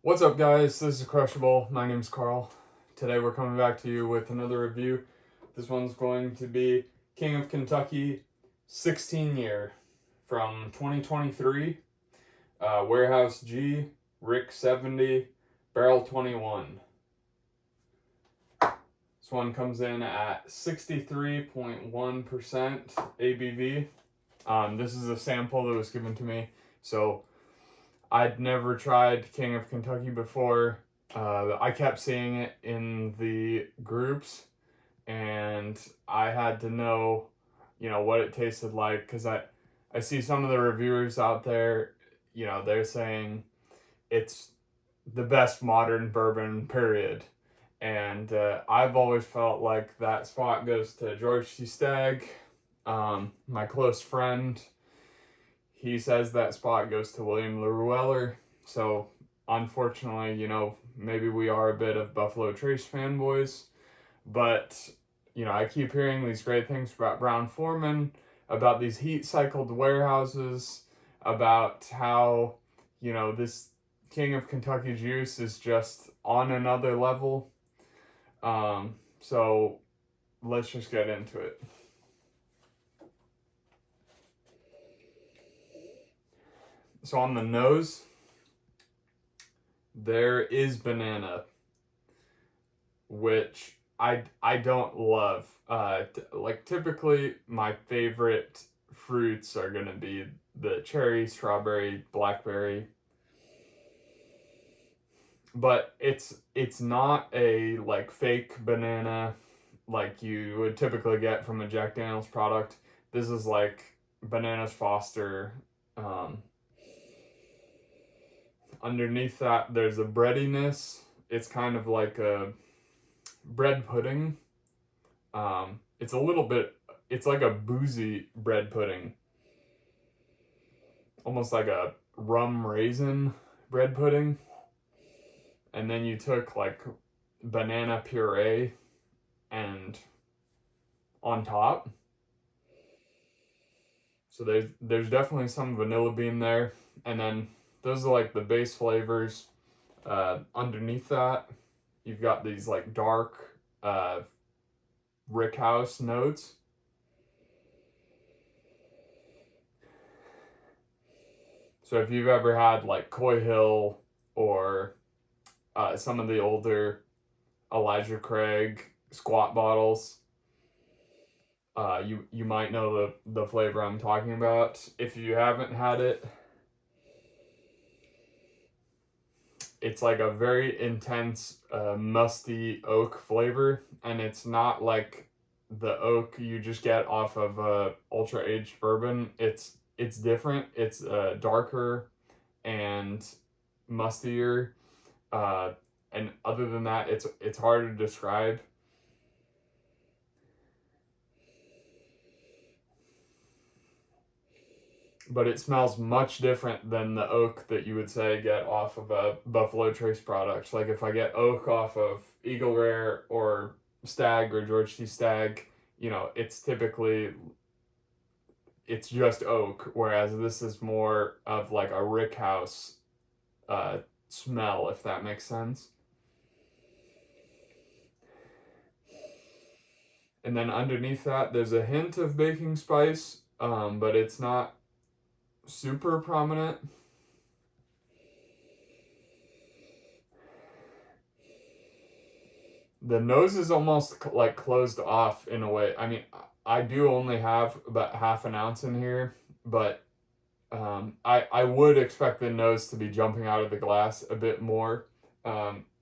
What's up, guys? This is Crushable. My name's Carl. Today we're coming back to you with another review. This one's going to be King of Kentucky 16 year from 2023. Warehouse G, Rick 70, Barrel 21. This one comes in at 63.1% ABV. This is a sample that was given to me, so I'd never tried King of Kentucky before. I kept seeing it in the groups, and I had to know, what it tasted like, because I see some of the reviewers out there, they're saying it's the best modern bourbon, period. And I've always felt like that spot goes to George T. Stagg, my close friend. He says that spot goes to William LaRue Weller. So, unfortunately, maybe we are a bit of Buffalo Trace fanboys. But, I keep hearing these great things about Brown-Forman, about these heat-cycled warehouses, about how, this King of Kentucky juice is just on another level. So, let's just get into it. So on the nose, there is banana, which I don't love. Typically, my favorite fruits are gonna be the cherry, strawberry, blackberry. But it's not a fake banana like you would typically get from a Jack Daniel's product. This is like Bananas Foster. Underneath that, there's a breadiness. It's kind of like a bread pudding. It's like a boozy bread pudding. Almost like a rum raisin bread pudding. And then you took like banana puree and on top. So there's definitely some vanilla bean there. And then those are like the base flavors. Underneath that, you've got these like dark Rickhouse notes. So if you've ever had like Coy Hill or some of the older Elijah Craig squat bottles, you might know the flavor I'm talking about. If you haven't had it, it's like a very intense, musty oak flavor, and it's not like the oak you just get off of ultra aged bourbon. It's different. It's darker and mustier, and other than that, it's hard to describe. But it smells much different than the oak that you would say get off of a Buffalo Trace product. Like if I get oak off of Eagle Rare or Stagg or George T. Stagg, it's typically, it's just oak, whereas this is more of like a Rickhouse smell, if that makes sense. And then underneath that, there's a hint of baking spice, but it's not super prominent. The nose is almost like closed off in a way. I mean, I do only have about half an ounce in here, but I would expect the nose to be jumping out of the glass a bit more,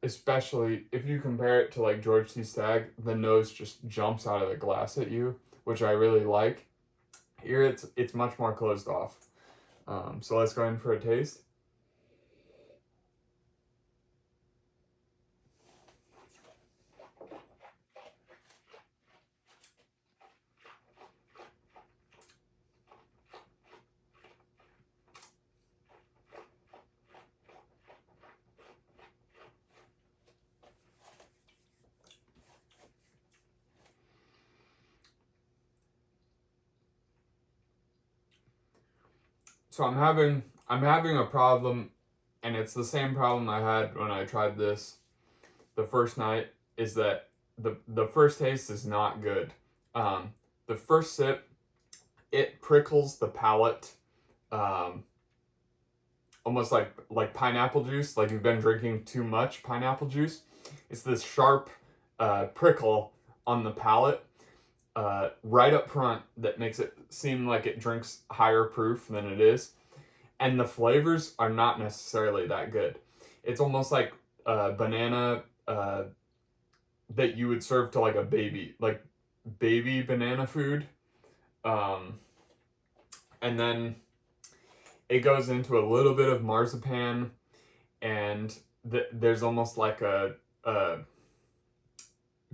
especially if you compare it to like George T. Stagg. The nose just jumps out of the glass at you, which I really like. Here it's much more closed off. So let's go in for a taste. So I'm having a problem and it's the same problem I had when I tried this the first night, is that the first taste is not good. The first sip, it prickles the palate, um, almost like pineapple juice, like you've been drinking too much pineapple juice. It's this sharp prickle on the palate right up front that makes it seem like it drinks higher proof than it is. And the flavors are not necessarily that good. It's almost like banana that you would serve to like a baby, like baby banana food. Um, and then it goes into a little bit of marzipan, and there's almost like a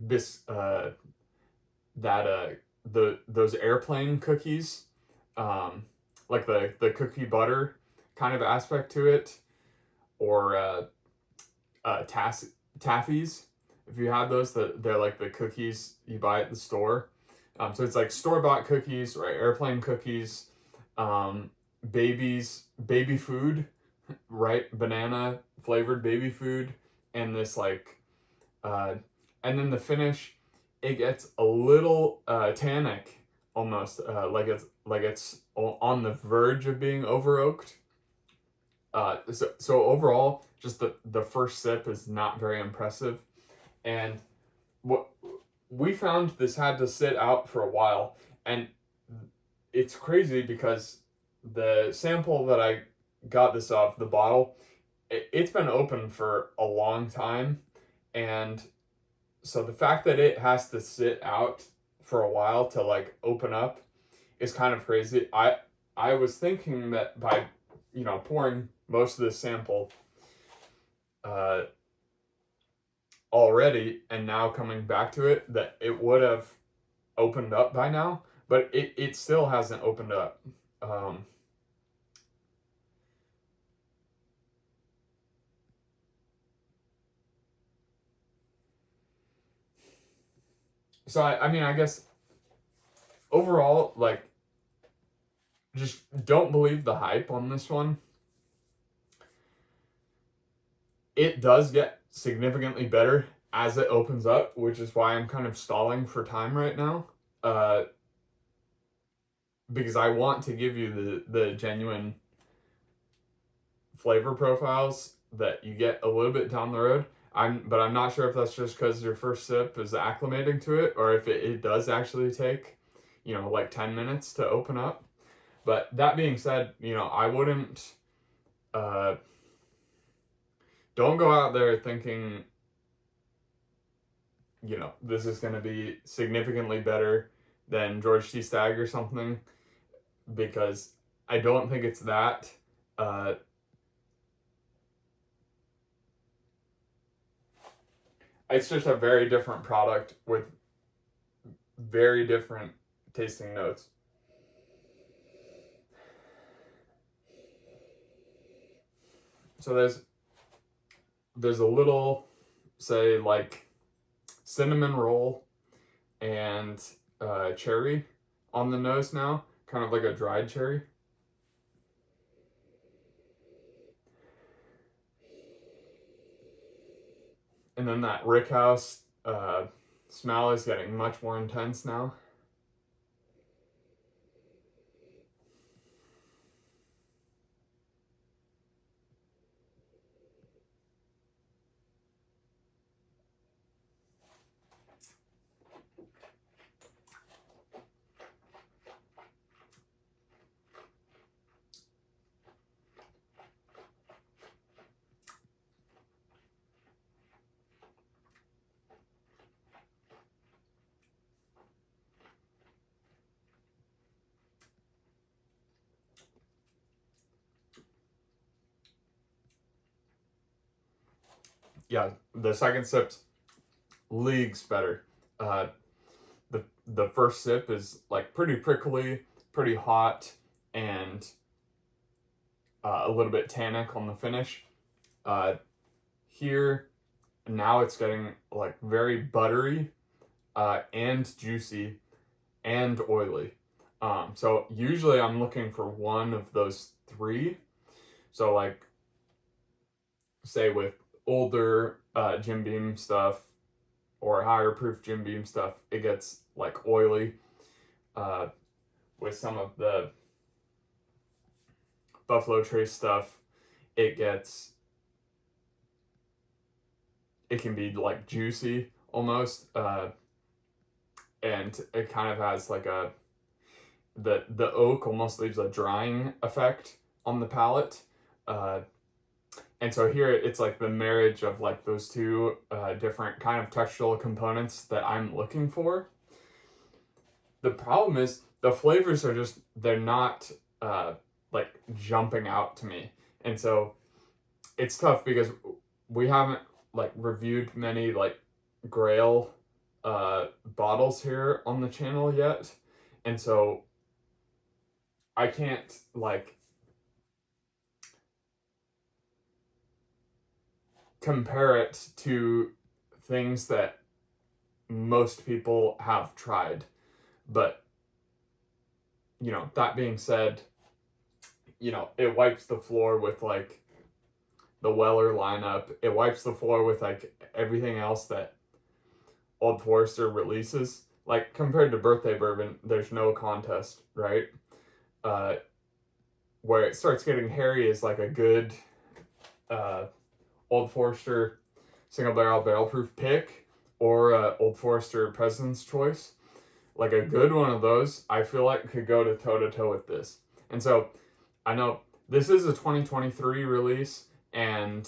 bis that those airplane cookies, like the cookie butter kind of aspect to it, or taffies. If you have those, they're like the cookies you buy at the store. So it's like store-bought cookies, right? Airplane cookies, baby food, right? Banana flavored baby food, and this like, and then the finish, it gets a little tannic almost, like it's on the verge of being over oaked. So overall, just the first sip is not very impressive, and what we found, this had to sit out for a while, and it's crazy because the sample that I got this off, the bottle, it's been open for a long time, and so the fact that it has to sit out for a while to like open up is kind of crazy. I was thinking that by pouring most of this sample uh, already and now coming back to it, that it would have opened up by now, but it still hasn't opened up. So I mean, I guess overall, like, just don't believe the hype on this one. It does get significantly better as it opens up, which is why I'm kind of stalling for time right now. Because I want to give you the genuine flavor profiles that you get a little bit down the road. But I'm not sure if that's just because your first sip is acclimating to it, or if it does actually take, like 10 minutes to open up. But that being said, I wouldn't, don't go out there thinking, this is going to be significantly better than George T. Stagg or something, because I don't think it's that. It's just a very different product with very different tasting notes. So there's a little, say, like cinnamon roll and cherry on the nose now, kind of like a dried cherry. And then that Rickhouse smell is getting much more intense now. Yeah, the second sip's leagues better. The first sip is like pretty prickly, pretty hot, and a little bit tannic on the finish. Here, now it's getting like very buttery, and juicy, and oily. So usually I'm looking for one of those three. So like say with older Jim Beam stuff or higher proof Jim Beam stuff, it gets like oily. With some of the Buffalo Trace stuff, it can be like juicy almost, and it kind of has like the oak almost leaves a drying effect on the palate. And so here it's like the marriage of like those two different kind of textural components that I'm looking for. The problem is the flavors are just, they're not like jumping out to me. And so it's tough because we haven't like reviewed many like Grail bottles here on the channel yet. And so I can't like compare it to things that most people have tried. But, you know, that being said, you know, it wipes the floor with like the Weller lineup. It wipes the floor with like everything else that Old Forester releases. Like compared to Birthday Bourbon, there's no contest, right? Where it starts getting hairy is like a good Old Forester single barrel proof pick, or Old Forester President's Choice. Like a good one of those, I feel like could go toe to toe with this. And so I know this is a 2023 release, and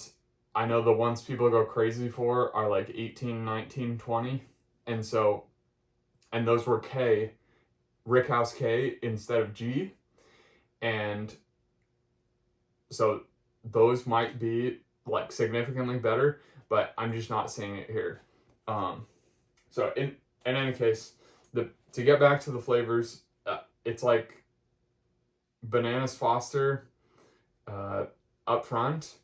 I know the ones people go crazy for are like 18, 19, 20. And so, and those were K, Rickhouse K instead of G. And so those might be like significantly better, but I'm just not seeing it here. So in any case, to get back to the flavors, it's like Bananas Foster up front,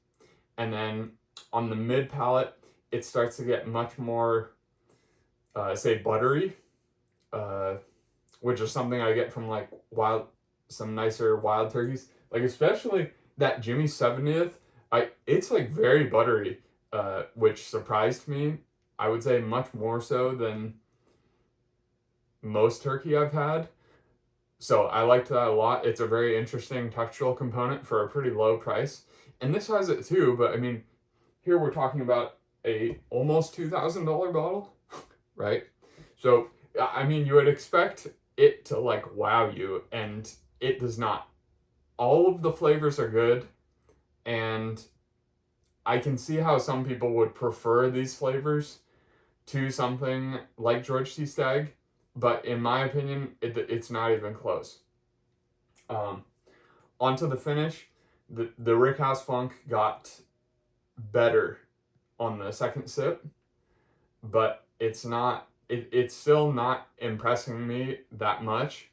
and then on the mid palate, it starts to get much more, say, buttery, which is something I get from like some nicer wild turkeys. Like especially that Jimmy 70th, it's like very buttery, which surprised me. I would say much more so than most turkey I've had. So I liked that a lot. It's a very interesting textural component for a pretty low price. And this has it too, but I mean, here we're talking about a almost $2,000 bottle, right? So, I mean, you would expect it to like wow you, and it does not. All of the flavors are good, and I can see how some people would prefer these flavors to something like George T. Stagg, but in my opinion, it's not even close. Onto the finish, the Rickhouse Funk got better on the second sip, but it's still not impressing me that much,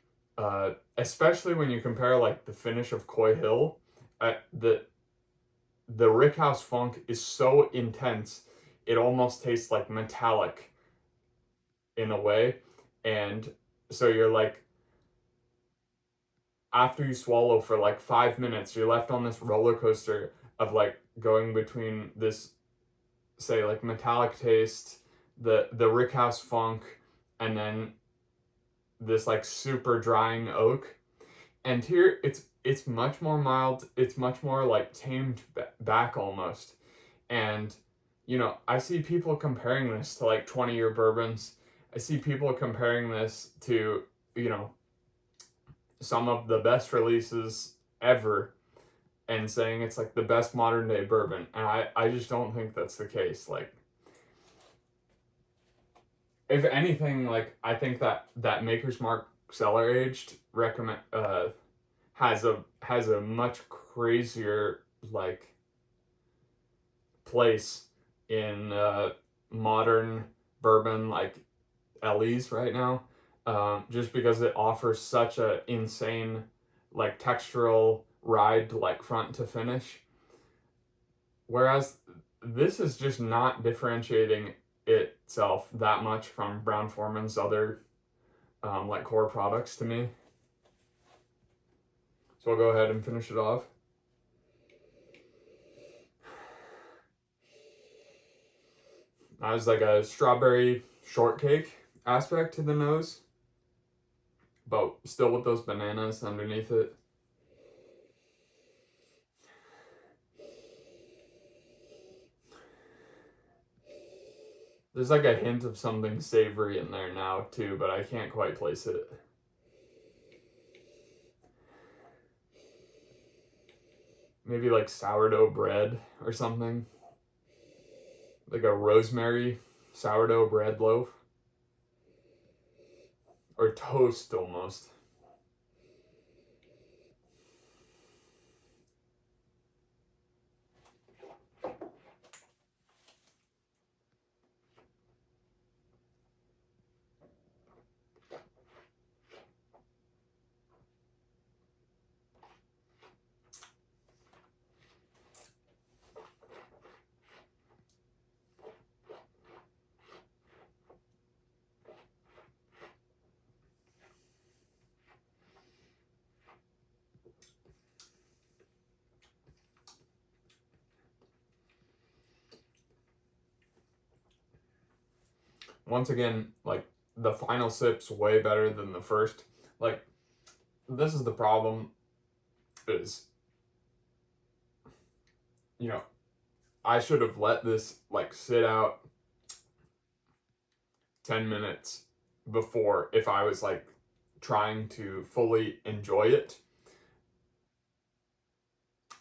especially when you compare like the finish of Coy Hill. The Rickhouse Funk is so intense, it almost tastes like metallic in a way. And so you're like, after you swallow for like 5 minutes, you're left on this roller coaster of like going between this, say, like metallic taste, the Rickhouse Funk, and then this like super drying oak. And here it's much more mild. It's much more like tamed back almost. And you know, I see people comparing this to like 20-year bourbons. I see people comparing this to, you know, some of the best releases ever, and saying it's like the best modern day bourbon. And I just don't think that's the case. Like, if anything, like I think that Maker's Mark cellar aged has a much crazier like place in modern bourbon like Ellie's right now, just because it offers such a insane like textural ride like front to finish, whereas this is just not differentiating itself that much from Brown-Forman's other like core products to me. So I'll go ahead and finish it off. has like a strawberry shortcake aspect to the nose, but still with those bananas underneath it. There's like a hint of something savory in there now too, but I can't quite place it. Maybe like sourdough bread or something. Like a rosemary sourdough bread loaf. Or toast almost. Once again, like the final sip's way better than the first. Like, this is the problem is, you know, I should have let this like sit out 10 minutes before if I was like trying to fully enjoy it.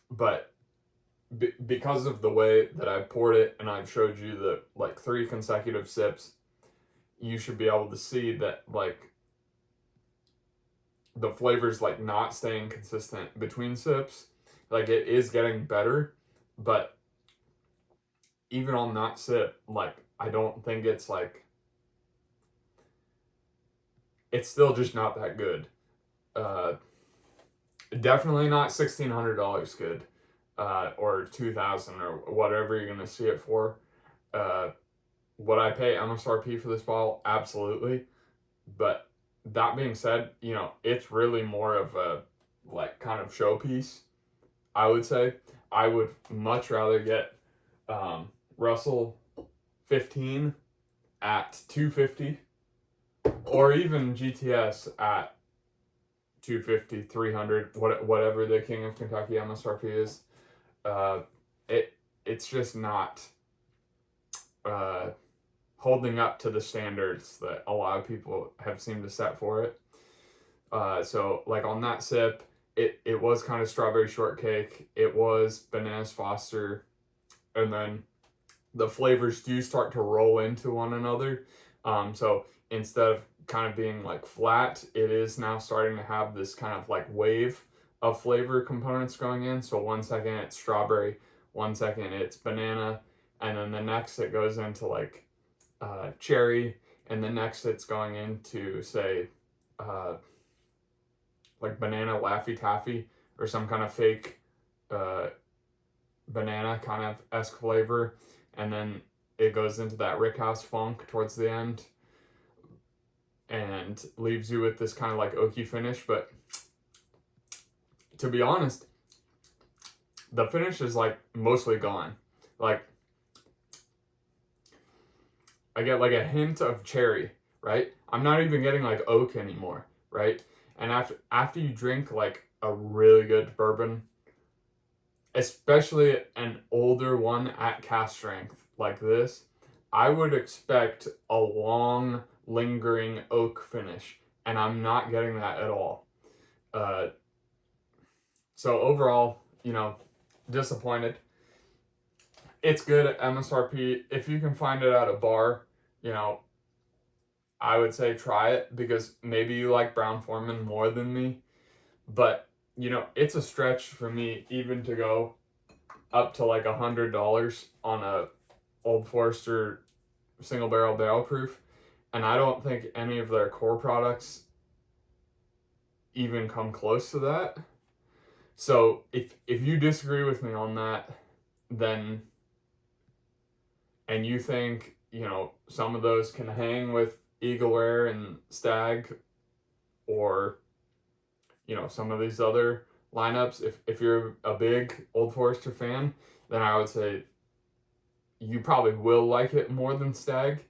But because of the way that I poured it and I've showed you the like 3 consecutive sips, you should be able to see that like the flavor's like not staying consistent between sips. Like it is getting better, but even on that sip, like I don't think it's like, it's still just not that good. Definitely not $1,600 good, or 2,000 or whatever you're gonna see it for. Would I pay MSRP for this bottle? Absolutely. But that being said, you know, it's really more of a like kind of showpiece, I would say. I would much rather get Russell 15 at $250, or even GTS at $250, $300, whatever the King of Kentucky MSRP is. It's just not holding up to the standards that a lot of people have seemed to set for it. So like on that sip, it was kind of strawberry shortcake, it was bananas Foster, and then the flavors do start to roll into one another. So instead of kind of being like flat, it is now starting to have this kind of like wave of flavor components going in. So 1 second it's strawberry, 1 second it's banana, and then the next it goes into like cherry, and the next it's going into say like banana Laffy Taffy or some kind of fake banana kind of esque flavor, and then it goes into that Rickhouse funk towards the end and leaves you with this kind of like oaky finish. But to be honest, the finish is like mostly gone. Like I get like a hint of cherry, right? I'm not even getting like oak anymore, right? And after you drink like a really good bourbon, especially an older one at cask strength like this, I would expect a long, lingering oak finish, and I'm not getting that at all. So overall, you know, disappointed. It's good at MSRP. If you can find it at a bar, you know, I would say try it, because maybe you like Brown-Forman more than me. But, you know, it's a stretch for me even to go up to like $100 on a Old Forester single barrel proof, and I don't think any of their core products even come close to that. So if you disagree with me on that, then, and you think, you know, some of those can hang with Eagleware and Stag, or, you know, some of these other lineups, if you're a big Old Forester fan, then I would say, you probably will like it more than Stag,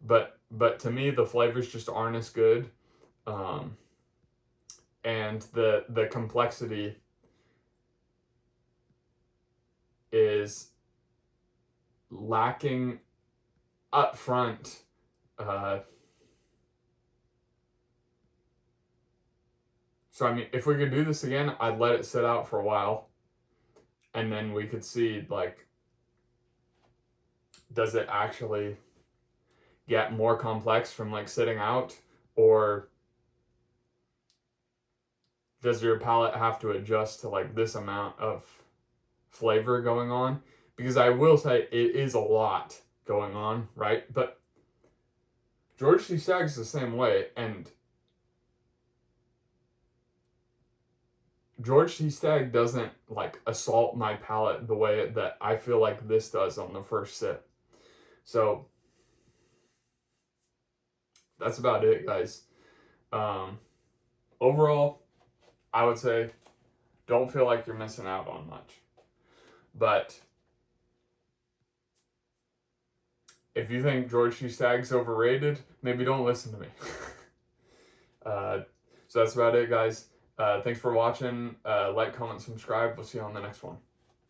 but to me the flavors just aren't as good, and the complexity is lacking up front. So I mean, if we could do this again, I'd let it sit out for a while, and then we could see, like, does it actually get more complex from like sitting out, or does your palate have to adjust to like this amount of flavor going on? Because I will say it is a lot going on, right? But George C. Stagg's the same way, and George C. Stagg doesn't like assault my palate the way that I feel like this does on the first sip. So that's about it, guys. Overall, I would say don't feel like you're missing out on much. But if you think George C. Stagg's overrated, maybe don't listen to me. So that's about it, guys. Thanks for watching. Like, comment, subscribe. We'll see you on the next one.